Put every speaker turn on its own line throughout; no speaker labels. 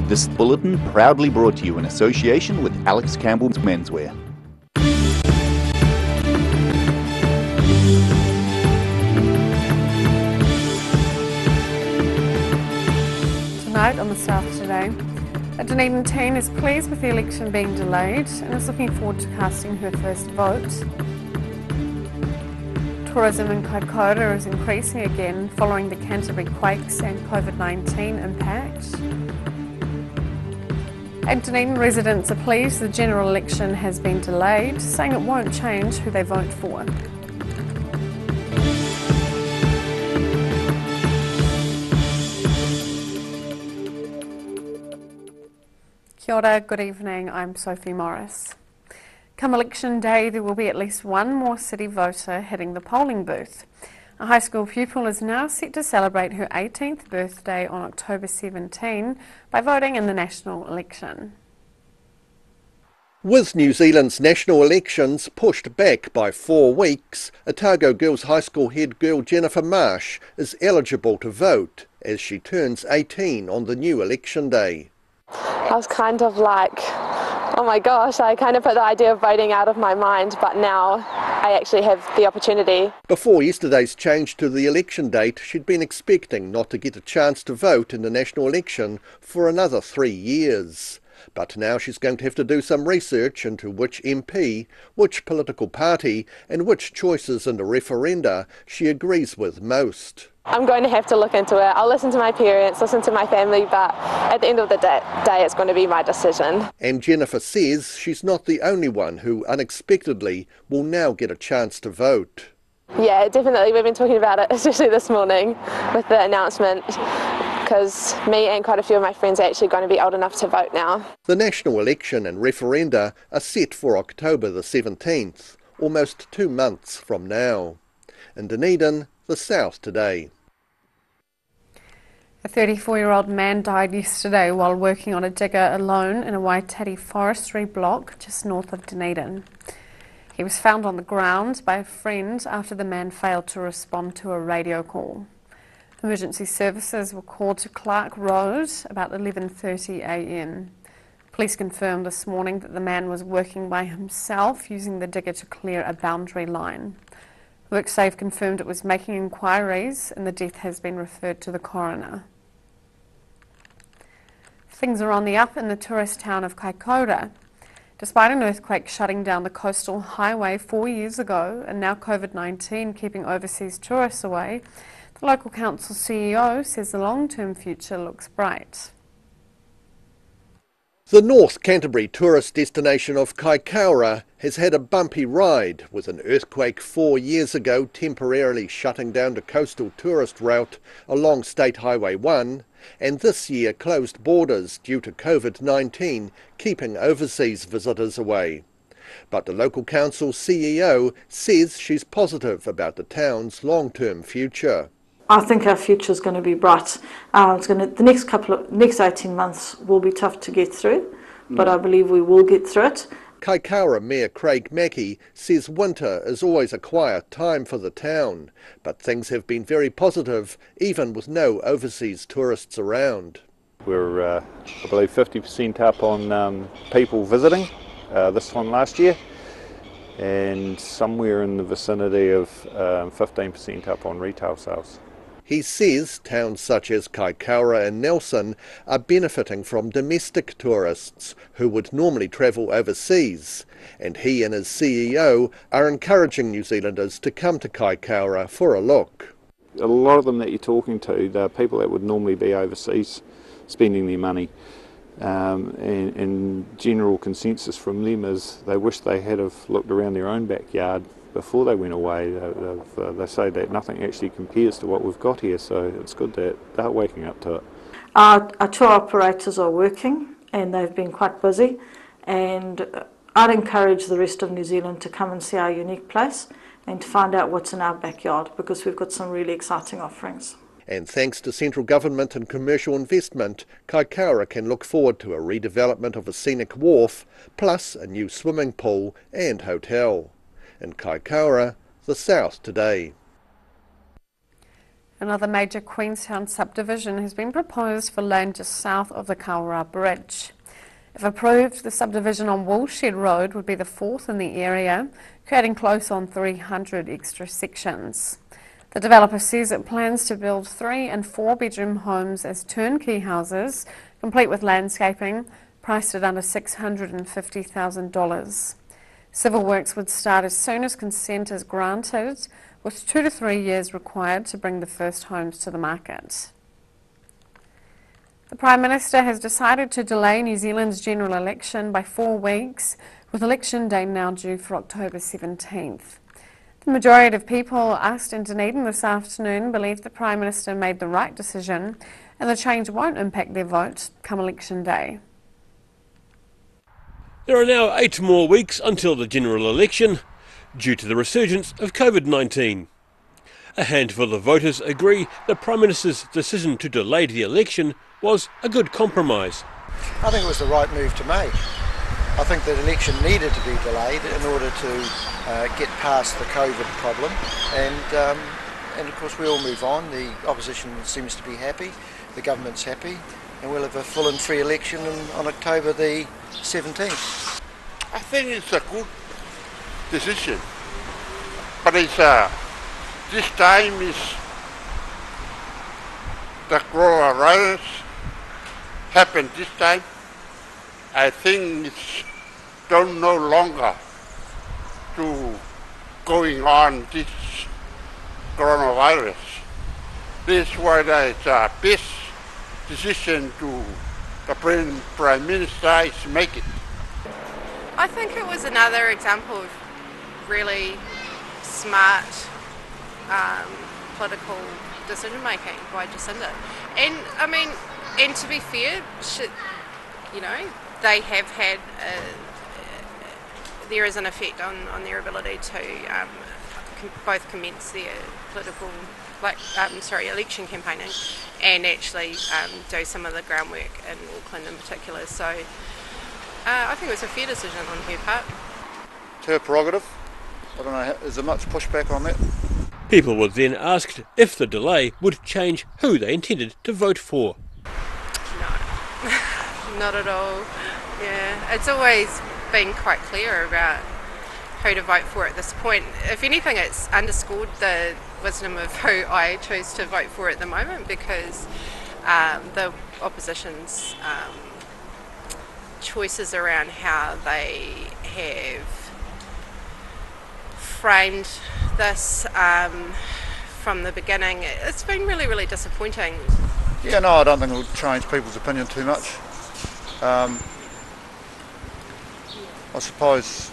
This bulletin proudly brought to you in association with Alex Campbell's Menswear.
Tonight on the South Today, a Dunedin teen is pleased with the election being delayed and is looking forward to casting her first vote. Tourism in Kaikoura is increasing again following the Canterbury quakes and COVID-19 impact. And Dunedin residents are pleased the general election has been delayed, saying it won't change who they vote for. Kia ora, good evening, I'm Sophie Morris. Come election day, there will be at least one more city voter hitting the polling booth. A high school pupil is now set to celebrate her 18th birthday on October 17 by voting in the national election.
With New Zealand's national elections pushed back by 4 weeks, Otago Girls High School head girl Jennifer Marsh is eligible to vote as she turns 18 on the new election day.
I was kind of like, oh my gosh, I kind of put the idea of voting out of my mind, but now I actually have the opportunity.
Before yesterday's change to the election date, she'd been expecting not to get a chance to vote in the national election for another 3 years. But now she's going to have to do some research into which MP, which political party and which choices in the referenda she agrees with most.
I'm going to have to look into it. I'll listen to my parents, listen to my family, but at the end of the day it's going to be my decision.
And Jennifer says she's not the only one who unexpectedly will now get a chance to vote.
Yeah, definitely. We've been talking about it, especially this morning with the announcement, because me and quite a few of my friends are actually going to be old enough to vote now.
The national election and referenda are set for October the 17th, almost 2 months from now. In Dunedin, the South Today.
A 34-year-old man died yesterday while working on a digger alone in a Waitati forestry block just north of Dunedin. He was found on the ground by a friend after the man failed to respond to a radio call. Emergency services were called to Clark Road about 11:30 a.m. Police confirmed this morning that the man was working by himself using the digger to clear a boundary line. WorkSafe confirmed it was making inquiries and the death has been referred to the coroner. Things are on the up in the tourist town of Kaikoura. Despite an earthquake shutting down the coastal highway 4 years ago and now COVID-19 keeping overseas tourists away, the local council CEO says the long-term future looks bright.
The North Canterbury tourist destination of Kaikoura has had a bumpy ride, with an earthquake 4 years ago temporarily shutting down the coastal tourist route along State Highway 1, and this year closed borders due to COVID-19 keeping overseas visitors away. But the local council CEO says she's positive about the town's long-term future.
I think our future is going to be bright. The next 18 months will be tough to get through, but I believe we will get through it.
Kaikoura Mayor Craig Mackey says winter is always a quiet time for the town, but things have been very positive, even with no overseas tourists around.
We're, I believe, 50% up on people visiting this time last year, and somewhere in the vicinity of 15% up on retail sales.
He says towns such as Kaikoura and Nelson are benefiting from domestic tourists who would normally travel overseas, and he and his CEO are encouraging New Zealanders to come to Kaikoura for a look.
A lot of them that you're talking to, they're people that would normally be overseas spending their money, and general consensus from them is they wish they had have looked around their own backyard before they went away. They say that nothing actually compares to what we've got here, so it's good that they're waking up to it.
Our tour operators are working and they've been quite busy, and I'd encourage the rest of New Zealand to come and see our unique place and to find out what's in our backyard, because we've got some really exciting offerings.
And thanks to central government and commercial investment, Kaikoura can look forward to a redevelopment of a scenic wharf, plus a new swimming pool and hotel. In Kaikoura, the South Today.
Another major Queenstown subdivision has been proposed for land just south of the Kawerau Bridge. If approved, the subdivision on Woolshed Road would be the fourth in the area, creating close on 300 extra sections. The developer says it plans to build 3 and 4 bedroom homes as turnkey houses, complete with landscaping, priced at under $650,000. Civil works would start as soon as consent is granted, with 2 to 3 years required to bring the first homes to the market. The Prime Minister has decided to delay New Zealand's general election by 4 weeks, with election day now due for October 17th. The majority of people asked in Dunedin this afternoon believe the Prime Minister made the right decision and the change won't impact their vote come election day.
There are now 8 more weeks until the general election, due to the resurgence of COVID-19. A handful of voters agree the Prime Minister's decision to delay the election was a good compromise.
I think it was the right move to make. I think that election needed to be delayed in order to get past the COVID problem, and of course we all move on. The opposition seems to be happy, the government's happy, and we'll have a full and free election on October the 17th.
I think it's a good decision, but it's this time is the coronavirus happened this time. I think it's no longer to going on this coronavirus. This is why it's a best decision to the Prime Minister is make it.
I think it was another example of really smart political decision making by Jacinda. And I mean, and to be fair, they have had there is an effect on their ability to both commence their political, election campaigning, and actually do some of the groundwork in Auckland in particular. So I think it was a fair decision on her part.
It's her prerogative. I don't know, is there much pushback on that?
People were then asked if the delay would change who they intended to vote for.
No, not at all. Yeah, it's always been quite clear about who to vote for at this point. If anything, it's underscored the wisdom of who I choose to vote for at the moment, because the opposition's choices around how they have framed this from the beginning, it's been really, really disappointing.
Yeah, no, I don't think it'll change people's opinion too much. I suppose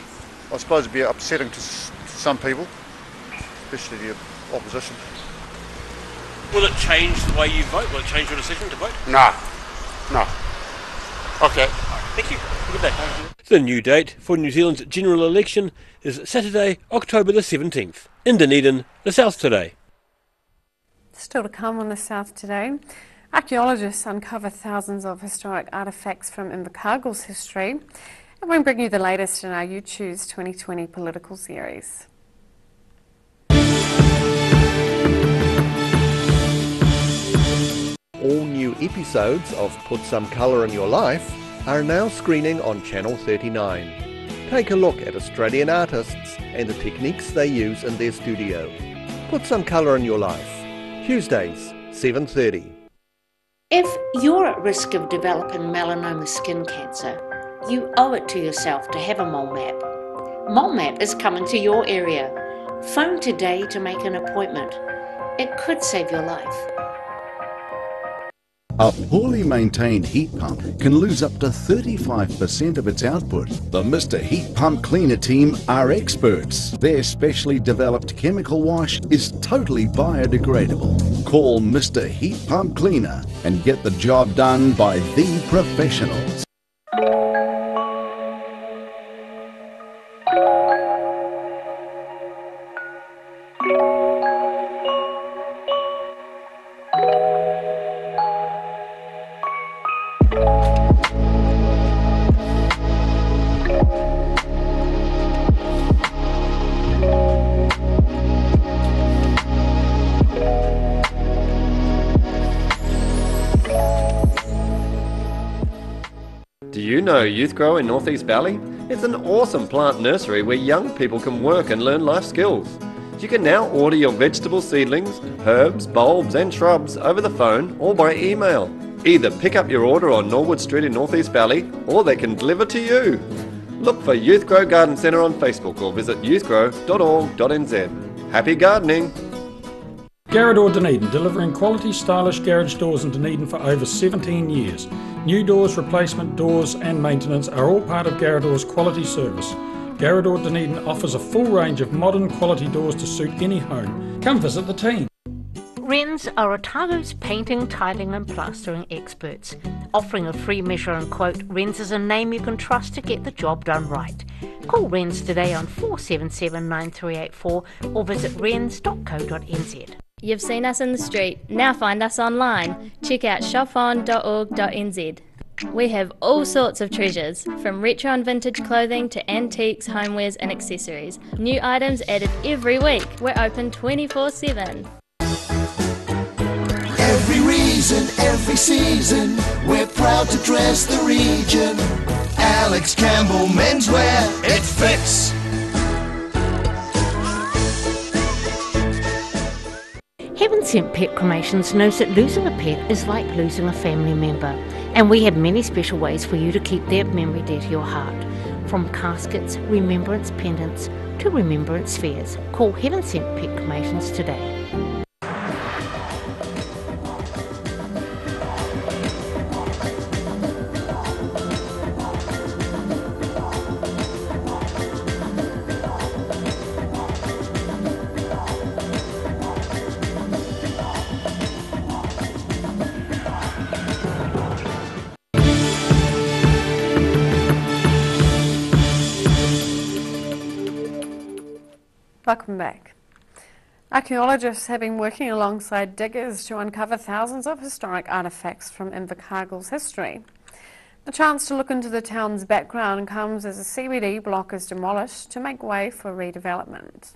it'd be upsetting to some people, especially the opposition.
Will it change the way you vote? Will it change your decision to vote?
No. Okay.
Thank you. Have a good day. The new date for New Zealand's general election is Saturday, October the 17th. In Dunedin, the South Today.
Still to come on the South Today. Archaeologists uncover thousands of historic artefacts from Invercargill's history. And we'll bring you the latest in our You Choose 2020 political series.
All new episodes of Put Some Colour in Your Life are now screening on Channel 39. Take a look at Australian artists and the techniques they use in their studio. Put Some Colour in Your Life. Tuesdays, 7:30.
If you're at risk of developing melanoma skin cancer, you owe it to yourself to have a mole map. Mole map is coming to your area. Phone today to make an appointment. It could save your life.
A poorly maintained heat pump can lose up to 35% of its output. The Mr. Heat Pump Cleaner team are experts. Their specially developed chemical wash is totally biodegradable. Call Mr. Heat Pump Cleaner and get the job done by the professionals.
you know Youth Grow in North East Valley? It's an awesome plant nursery where young people can work and learn life skills. You can now order your vegetable seedlings, herbs, bulbs and shrubs over the phone or by email. Either pick up your order on Norwood Street in North East Valley or they can deliver to you. Look for Youth Grow Garden Centre on Facebook or visit youthgrow.org.nz. Happy gardening!
Garrador Dunedin, delivering quality, stylish garage doors in Dunedin for over 17 years. New doors, replacement doors and maintenance are all part of Garrador's quality service. Garrador Dunedin offers a full range of modern quality doors to suit any home. Come visit the team.
Wrens are Otago's painting, tiling and plastering experts. Offering a free measure and quote, Wrens is a name you can trust to get the job done right. Call Wrens today on 477 9384 or visit wrens.co.nz.
You've seen us in the street, now find us online. Check out shopon.org.nz. We have all sorts of treasures, from retro and vintage clothing to antiques, homewares and accessories. New items added every week. We're open 24/7.
Every reason, every season, we're proud to dress the region. Alex Campbell Menswear, it fits.
Heaven Sent Pet Cremations knows that losing a pet is like losing a family member, and we have many special ways for you to keep their memory dear to your heart. From caskets, remembrance pendants to remembrance spheres. Call Heaven Sent Pet Cremations today.
Welcome back. Archaeologists have been working alongside diggers to uncover thousands of historic artefacts from Invercargill's history. The chance to look into the town's background comes as a CBD block is demolished to make way for redevelopment.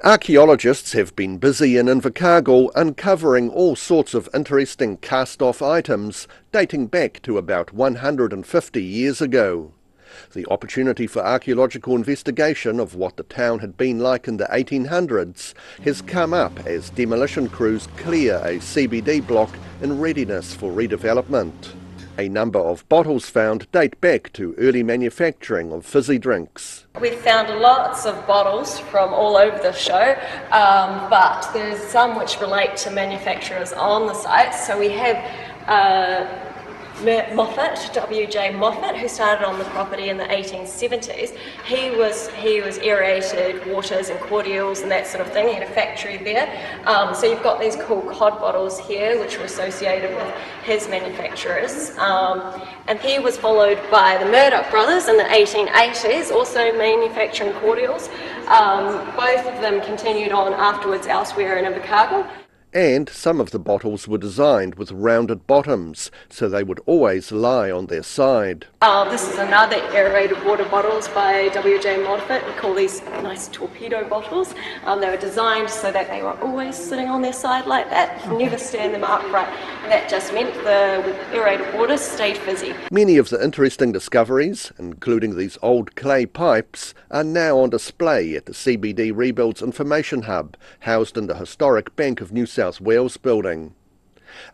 Archaeologists have been busy in Invercargill uncovering all sorts of interesting cast-off items dating back to about 150 years ago. The opportunity for archaeological investigation of what the town had been like in the 1800s has come up as demolition crews clear a CBD block in readiness for redevelopment. A number of bottles found date back to early manufacturing of fizzy drinks.
We've found lots of bottles from all over the show, but there's some which relate to manufacturers on the site. So we have Moffat, W.J. Moffat, who started on the property in the 1870s. He was aerated waters and cordials and that sort of thing. He had a factory there. So you've got these cool cod bottles here, which were associated with his manufacturers. And he was followed by the Murdoch brothers in the 1880s, also manufacturing cordials. Both of them continued on afterwards elsewhere in Invercargill.
And some of the bottles were designed with rounded bottoms, so they would always lie on their side.
This is another aerated water bottles by W.J. Moffat. We call these nice torpedo bottles. They were designed so that they were always sitting on their side like that, never stand them upright. And that just meant the aerated water stayed fizzy.
Many of the interesting discoveries, including these old clay pipes, are now on display at the CBD Rebuilds Information Hub, housed in the historic Bank of New South Wales building.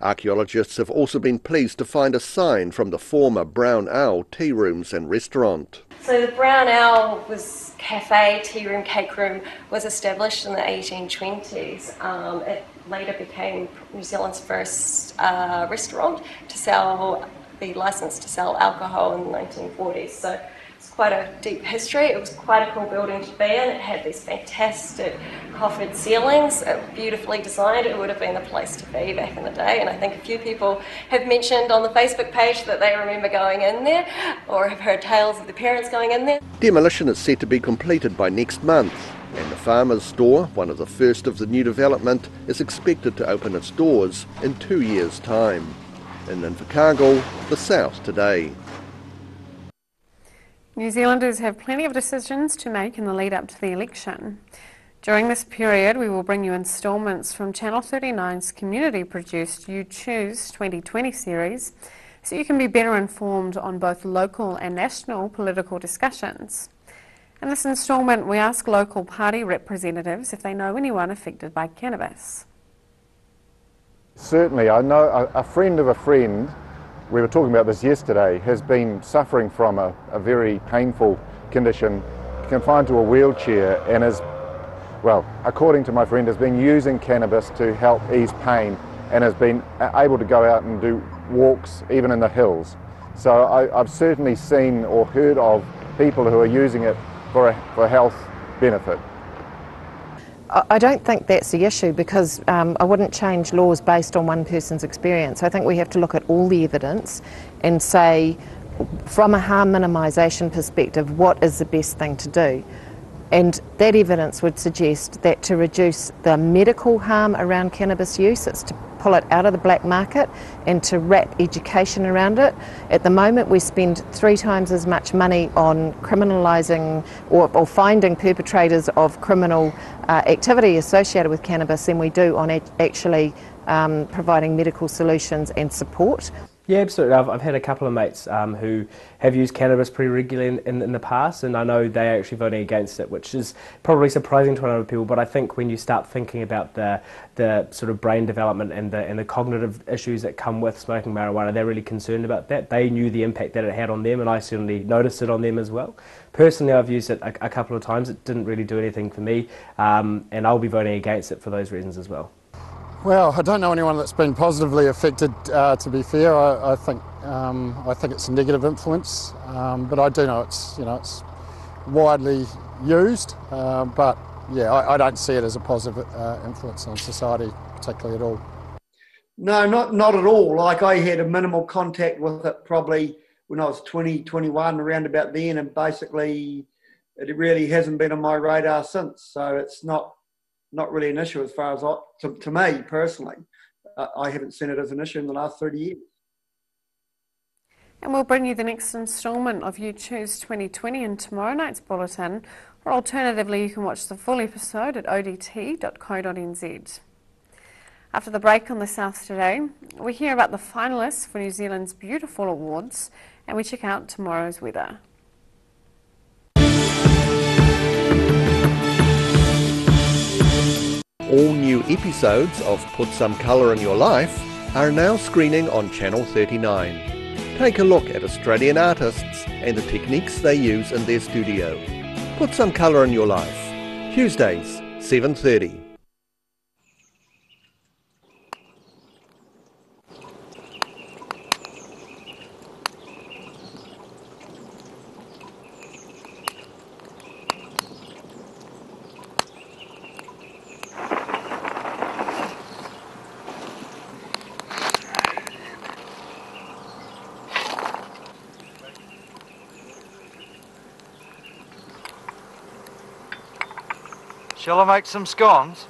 Archaeologists have also been pleased to find a sign from the former Brown Owl tea rooms and restaurant.
So the Brown Owl was cafe, tea room, cake room, was established in the 1820s. It later became New Zealand's first restaurant to be licensed to sell alcohol in the 1940s. So it's quite a deep history. It was quite a cool building to be in. It had these fantastic coffered ceilings, beautifully designed. It would have been the place to be back in the day, and I think a few people have mentioned on the Facebook page that they remember going in there or have heard tales of their parents going in there.
Demolition is set to be completed by next month, and the Farmer's Store, one of the first of the new development, is expected to open its doors in 2 years' time. In Invercargill, the South Today.
New Zealanders have plenty of decisions to make in the lead up to the election. During this period, we will bring you instalments from Channel 39's community-produced You Choose 2020 series, so you can be better informed on both local and national political discussions. In this instalment, we ask local party representatives if they know anyone affected by cannabis.
Certainly, I know a friend of a friend, we were talking about this yesterday, has been suffering from a very painful condition, confined to a wheelchair, and is, well, according to my friend, has been using cannabis to help ease pain and has been able to go out and do walks even in the hills. So I've certainly seen or heard of people who are using it for health benefit.
I don't think that's the issue, because I wouldn't change laws based on one person's experience. I think we have to look at all the evidence and say, from a harm minimisation perspective, what is the best thing to do? And that evidence would suggest that to reduce the medical harm around cannabis use, it's to pull it out of the black market and to wrap education around it. At the moment, we spend 3 times as much money on criminalising or finding perpetrators of criminal activity associated with cannabis than we do on actually providing medical solutions and support.
Yeah, absolutely. I've had a couple of mates who have used cannabis pretty regularly in the past, and I know they're actually voting against it, which is probably surprising to a lot of people. But I think when you start thinking about the sort of brain development and the cognitive issues that come with smoking marijuana, they're really concerned about that. They knew the impact that it had on them, and I certainly noticed it on them as well. Personally, I've used it a couple of times. It didn't really do anything for me, and I'll be voting against it for those reasons as well.
Well, I don't know anyone that's been positively affected, to be fair. I think it's a negative influence, but I do know it's widely used. But yeah, I don't see it as a positive influence on society, particularly at all.
No, not at all. Like, I had a minimal contact with it probably when I was 20, 21, around about then, and basically it really hasn't been on my radar since. So it's not really an issue as far as to me personally. I haven't seen it as an issue in the last 30 years.
And we'll bring you the next instalment of You Choose 2020 in tomorrow night's bulletin, or alternatively you can watch the full episode at odt.co.nz. After the break on the South Today, we hear about the finalists for New Zealand's Beautiful Awards, and we check out tomorrow's weather.
All new episodes of Put Some Colour in Your Life are now screening on Channel 39. Take a look at Australian artists and the techniques they use in their studio. Put Some Colour in Your Life, Tuesdays, 7:30.
Shall I make some scones?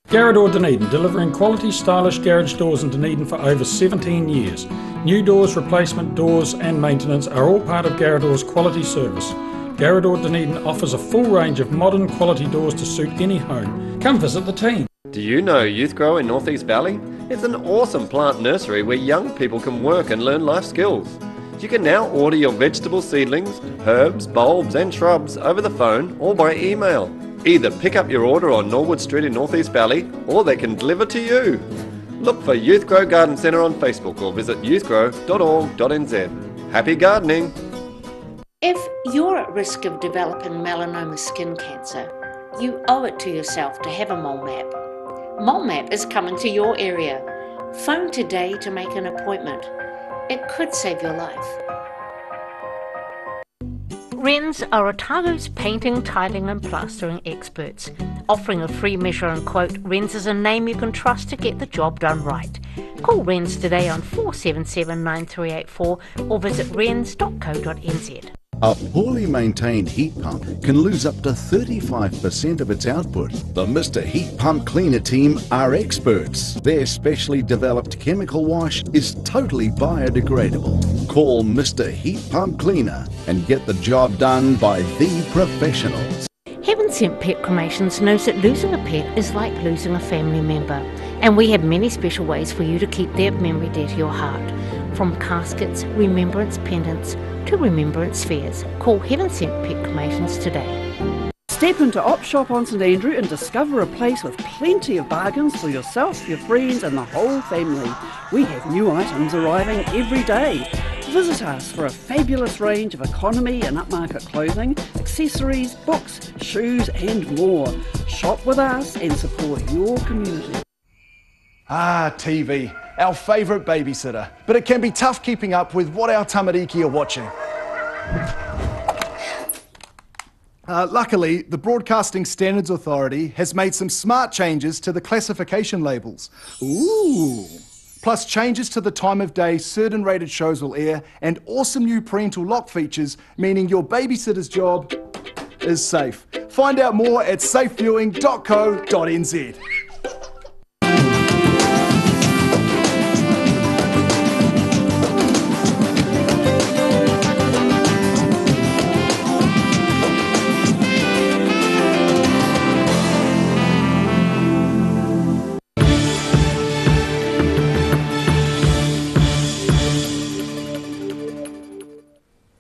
Garrador Dunedin, delivering quality, stylish garage doors in Dunedin for over 17 years. New doors, replacement doors and maintenance are all part of Garrador's quality service. Garrador Dunedin offers a full range of modern quality doors to suit any home. Come visit the team.
Do you know Youth Grow in North East Valley? It's an awesome plant nursery where young people can work and learn life skills. You can now order your vegetable seedlings, herbs, bulbs and shrubs over the phone or by email. Either pick up your order on Norwood Street in North East Valley, or they can deliver to you. Look for Youth Grow Garden Centre on Facebook or visit youthgrow.org.nz. Happy gardening!
If you're at risk of developing melanoma skin cancer, you owe it to yourself to have a mole map. Mole map is coming to your area. Phone today to make an appointment. It could save your life.
Wrens are Otago's painting, tiling and plastering experts. Offering a free measure and quote, Wrens is a name you can trust to get the job done right. Call Wrens today on 477 9384 or visit wrens.co.nz.
A poorly maintained heat pump can lose up to 35% of its output. The Mr. Heat Pump Cleaner team are experts. Their specially developed chemical wash is totally biodegradable. Call Mr. Heat Pump Cleaner and get the job done by the professionals.
Heaven Sent Pet Cremations knows that losing a pet is like losing a family member, and we have many special ways for you to keep their memory dear to your heart. From caskets, remembrance pendants to remembrance spheres, call Heaven Sent Pet Cremations today.
Step into Op Shop on St Andrew and discover a place with plenty of bargains for yourself, your friends and the whole family. We have new items arriving every day. Visit us for a fabulous range of economy and upmarket clothing, accessories, books, shoes and more. Shop with us and support your community.
Ah, TV, our favourite babysitter. But it can be tough keeping up with what our tamariki are watching. Luckily, the Broadcasting Standards Authority has made some smart changes to the classification labels. Ooh! Plus changes to the time of day certain rated shows will air, and awesome new parental lock features, meaning your babysitter's job is safe. Find out more at safeviewing.co.nz.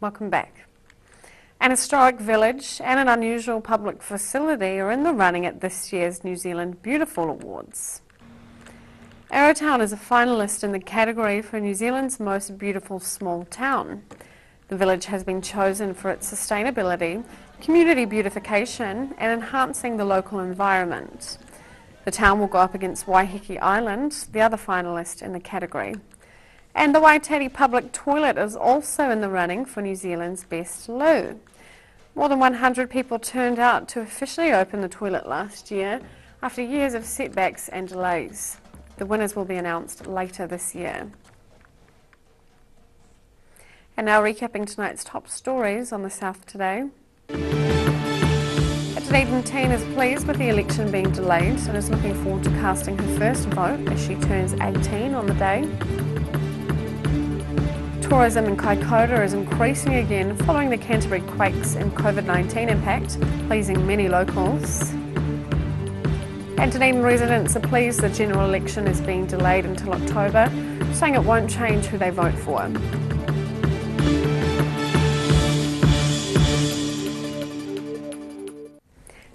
Welcome back. An historic village and an unusual public facility are in the running at this year's New Zealand Beautiful Awards. Arrowtown is a finalist in the category for New Zealand's most beautiful small town. The village has been chosen for its sustainability, community beautification and enhancing the local environment. The town will go up against Waiheke Island, the other finalist in the category. And the Waititi Public Toilet is also in the running for New Zealand's best loo. More than 100 people turned out to officially open the toilet last year after years of setbacks and delays. The winners will be announced later this year. And now recapping tonight's top stories on the South today. A Dunedin teen is pleased with the election being delayed and is looking forward to casting her first vote as she turns 18 on the day. Tourism in Kaikoura is increasing again following the Canterbury quakes and COVID-19 impact, pleasing many locals. And Dunedin residents are pleased the general election is being delayed until October, saying it won't change who they vote for.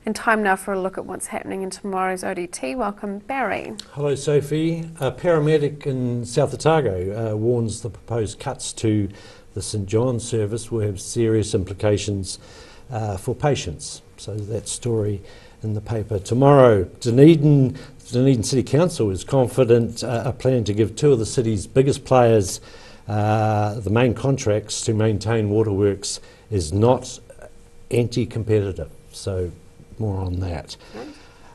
And time now for a look at what's happening in tomorrow's ODT. Welcome, Barry.
Hello, Sophie. A paramedic in South Otago warns the proposed cuts to the St John's service will have serious implications for patients. So that story in the paper tomorrow. Dunedin City Council is confident a plan to give two of the city's biggest players the main contracts to maintain waterworks is not anti-competitive. So more on that.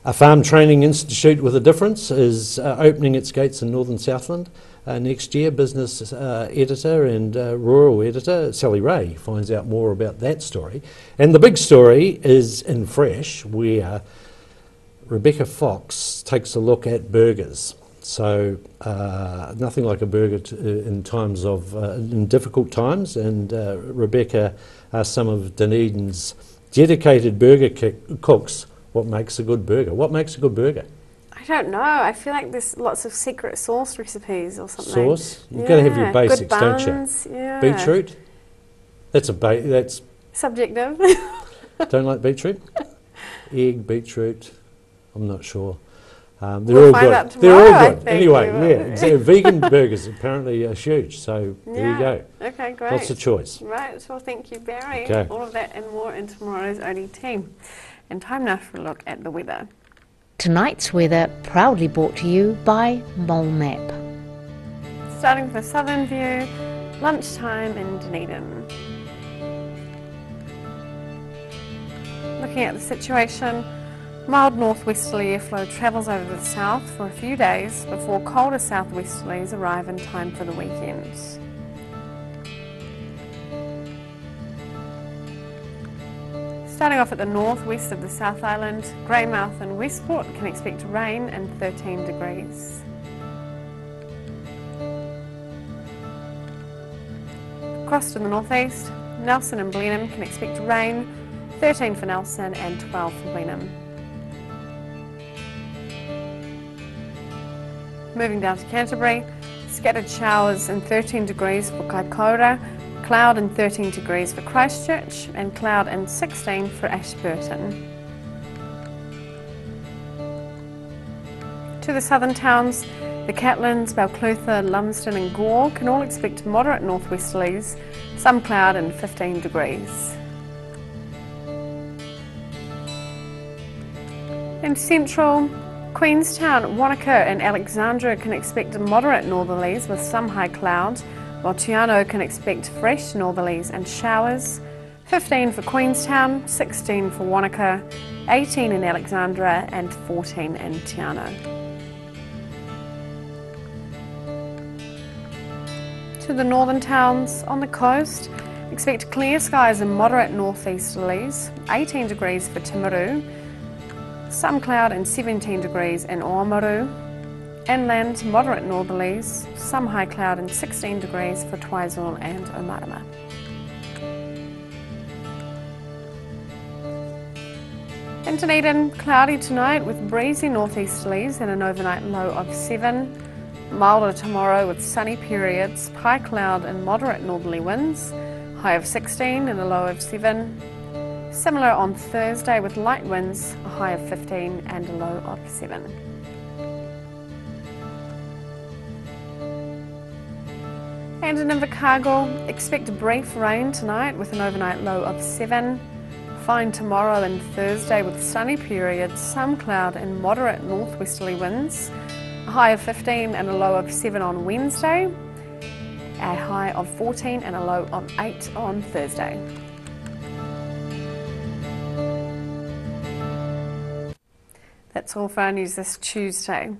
A farm training institute with a difference is opening its gates in Northern Southland next year. Business editor and rural editor Sally Ray finds out more about that story. And the big story is in Fresh, where Rebecca Fox takes a look at burgers. So nothing like a burger in times of in difficult times, and Rebecca asked some of Dunedin's dedicated burger cooks what makes a good burger. What makes a good burger?
I don't know. I feel like there's lots of secret sauce recipes or something.
Sauce? You've got to have your basics,
good buns,
don't you?
Yeah.
Beetroot? That's
subjective.
Don't like beetroot? Egg, beetroot, I'm not sure. They're
We'll
all
find
good.
out
They're all
tomorrow, I
good.
think.
Anyway, yeah, vegan burgers apparently are huge, so there you go.
Okay, great.
Lots of choice.
Right, well, thank you, Barry.
Okay.
All of that and more in tomorrow's ODT. And time now for a look at the weather.
Tonight's weather proudly brought to you by Mole Map.
Starting with the southern view, lunchtime in Dunedin. Looking at the situation, mild northwesterly airflow travels over the south for a few days before colder southwesterlies arrive in time for the weekend. Starting off at the northwest of the South Island, Greymouth and Westport can expect rain and 13 degrees. Across to the northeast, Nelson and Blenheim can expect rain, 13 for Nelson and 12 for Blenheim. Moving down to Canterbury, Scattered showers and 13 degrees for Kaikoura, cloud and 13 degrees for Christchurch, and cloud and 16 for Ashburton. To the southern towns, the Catlins, Balclutha, Lumsden and Gore can all expect moderate northwesterlies, some cloud and 15 degrees. In central, Queenstown, Wanaka and Alexandra can expect moderate northerlies with some high cloud, while Te Anau can expect fresh northerlies and showers. 15 for Queenstown, 16 for Wanaka, 18 in Alexandra and 14 in Te Anau. To the northern towns on the coast, expect clear skies and moderate northeasterlies, 18 degrees for Timaru, some cloud and 17 degrees in Oamaru. Inland, moderate northerlies, some high cloud and 16 degrees for Twizel and Omarama. In Dunedin, cloudy tonight with breezy northeasterlies and an overnight low of 7. Milder tomorrow with sunny periods, high cloud and moderate northerly winds, high of 16 and a low of 7. Similar on Thursday with light winds, a high of 15 and a low of 7. And in Invercargill, expect a brief rain tonight with an overnight low of 7. Fine tomorrow and Thursday with sunny periods, some cloud and moderate northwesterly winds, a high of 15 and a low of 7 on Wednesday, a high of 14 and a low of 8 on Thursday. That's all for our news this Tuesday.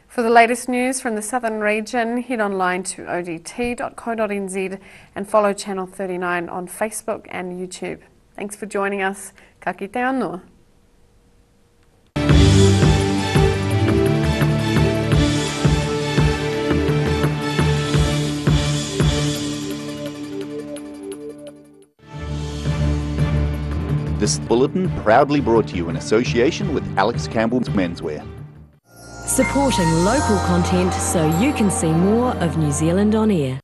For the latest news from the southern region, head online to odt.co.nz and follow Channel 39 on Facebook and YouTube. Thanks for joining us. Ka kite anō.
This bulletin proudly brought to you in association with Alex Campbell's Menswear.
Supporting local content so you can see more of New Zealand on air.